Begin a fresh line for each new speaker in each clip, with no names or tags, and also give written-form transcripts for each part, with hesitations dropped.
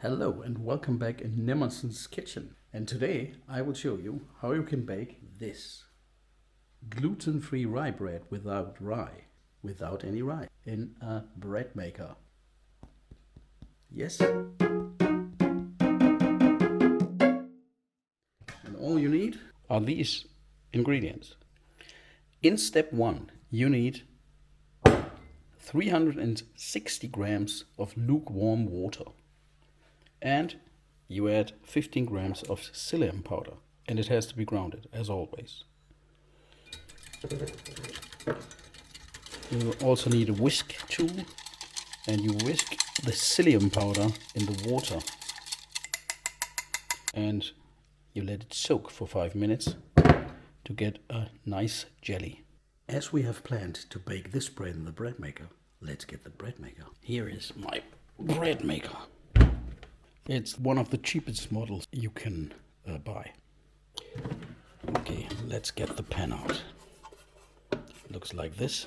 Hello and welcome back in Nemonson's kitchen. And today I will show you how you can bake this gluten-free rye bread without without any rye, in a bread maker. Yes. And all you need are these ingredients. In step 1, you need 360 grams of lukewarm water. And you add 15 grams of psyllium powder, and it has to be grounded, as always. You also need a whisk tool, and you whisk the psyllium powder in the water. And you let it soak for 5 minutes to get a nice jelly. As we have planned to bake this bread in the bread maker, let's get the bread maker. Here is my bread maker. It's one of the cheapest models you can buy. Okay, let's get the pan out. Looks like this,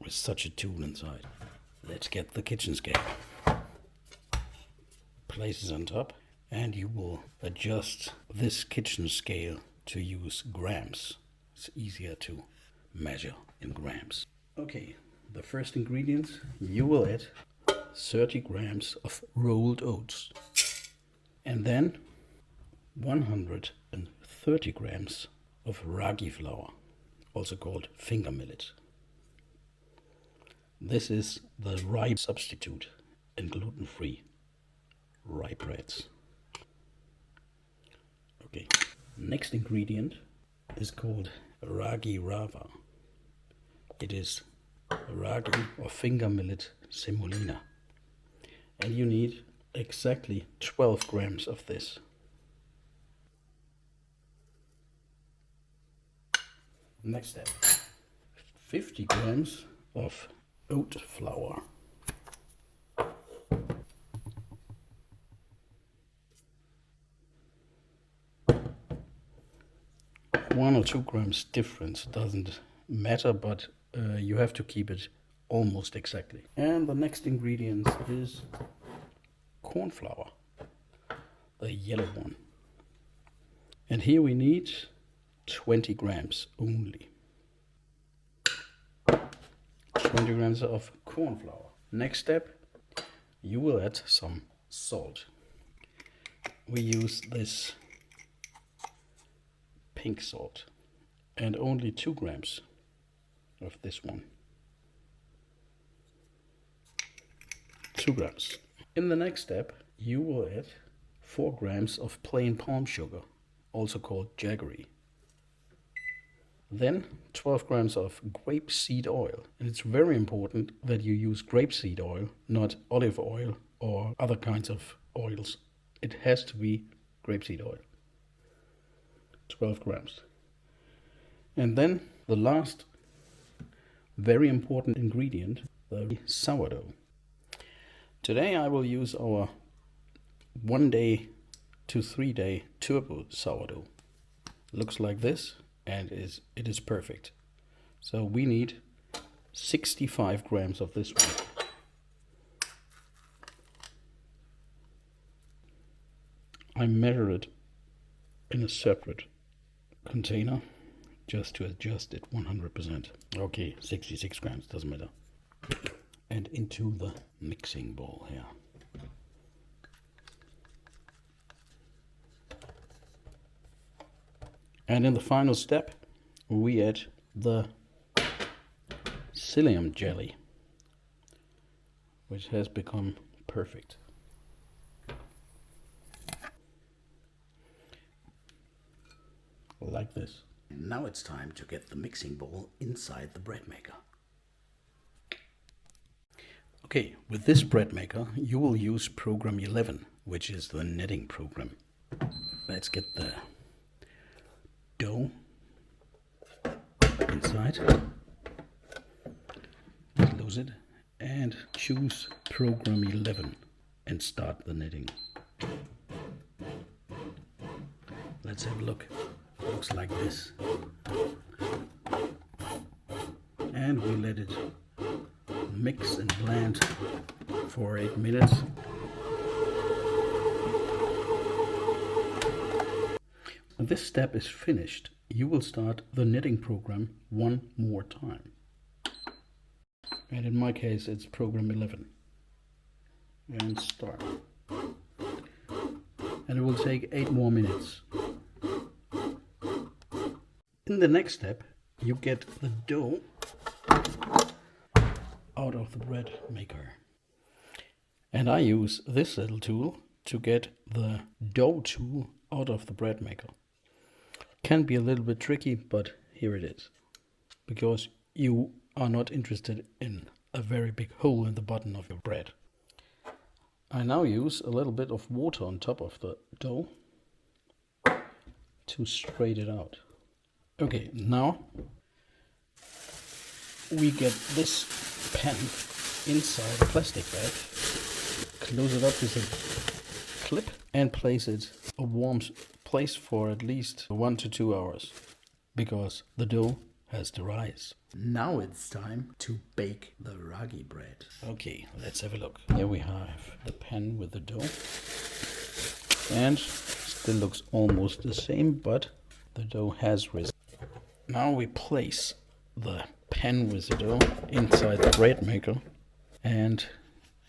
with such a tool inside. Let's get the kitchen scale. Place it on top, and you will adjust this kitchen scale to use grams. It's easier to measure in grams. Okay, the first ingredients, you will add 30 grams of rolled oats, and then 130 grams of ragi flour, also called finger millet. This is the rye substitute in gluten-free rye breads. Okay, next ingredient is called ragi rava. It is ragi or finger millet semolina. And you need exactly 12 grams of this. Next step, 50 grams of oat flour. One or 2 grams difference doesn't matter, but you have to keep it almost exactly. And the next ingredient is corn flour, the yellow one. And here we need 20 grams only. 20 grams of corn flour. Next step, you will add some salt. We use this pink salt, and only 2 grams of this one. 2 grams. In the next step, you will add 4 grams of plain palm sugar, also called jaggery. Then 12 grams of grapeseed oil. And it's very important that you use grapeseed oil, not olive oil or other kinds of oils. It has to be grapeseed oil. 12 grams. And then the last very important ingredient, the sourdough. Today I will use our 1 day to 3 day turbo sourdough. Looks like this, and it is perfect. So we need 65 grams of this one. I measure it in a separate container just to adjust it 100%. Okay, 66 grams, doesn't matter. And into the mixing bowl here. And in the final step, we add the psyllium jelly, which has become perfect. Like this. And now it's time to get the mixing bowl inside the bread maker. Okay, with this bread maker, you will use program 11, which is the kneading program. Let's get the dough inside, close it, and choose program 11 and start the kneading. Let's have a look. Looks like this. And we let it mix and blend for 8 minutes. When this step is finished, you will start the knitting program one more time. And in my case, it's program 11. And start. And it will take 8 more minutes. In the next step, you get the dough out of the bread maker. And I use this little tool to get the dough tool out of the bread maker. Can be a little bit tricky, but here it is. Because you are not interested in a very big hole in the bottom of your bread. I now use a little bit of water on top of the dough to straighten it out. Okay, now we get this pan inside a plastic bag, close it up with a clip and place it a warm place for at least 1 to 2 hours, because the dough has to rise. Now it's time to bake the ragi bread. Okay, let's have a look. Here we have the pan with the dough, and still looks almost the same, but the dough has risen. Now we place the pan with the dough inside the bread maker and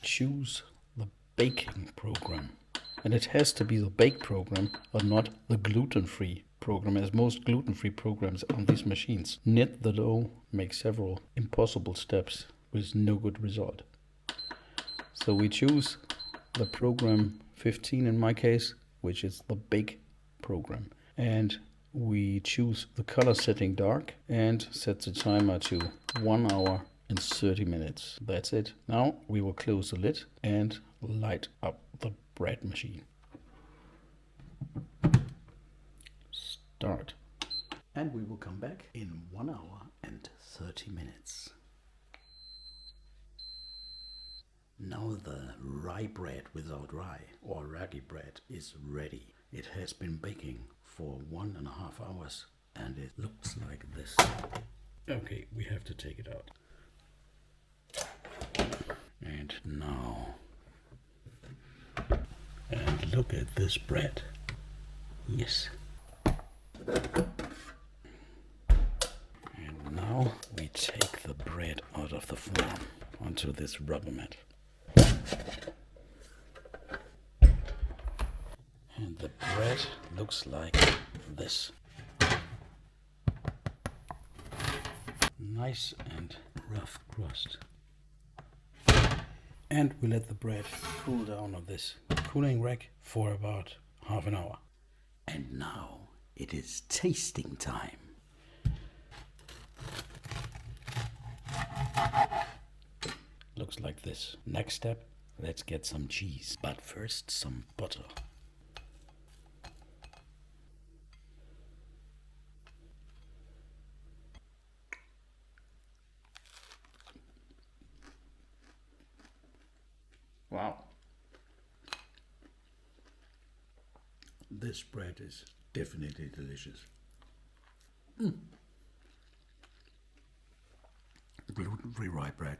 choose the baking program. And it has to be the bake program, but not the gluten-free program, as most gluten-free programs on these machines knit the dough, make several impossible steps with no good result. So we choose the program 15 in my case, which is the bake program. And we choose the color setting dark and set the timer to 1 hour and 30 minutes. That's it. Now we will close the lid and light up the bread machine. Start. And we will come back in 1 hour and 30 minutes. Now the rye bread without rye, or ragi bread, is ready. It has been baking for 1.5 hours and it looks like this. Okay, we have to take it out. And now, and look at this bread. Yes. And now we take the bread out of the form onto this rubber mat. And the bread looks like this. Nice and rough crust. And we let the bread cool down on this cooling rack for about half an hour. And now it is tasting time. Looks like this. Next step, let's get some cheese. But first, some butter. Wow. This bread is definitely delicious. Gluten-free rye bread.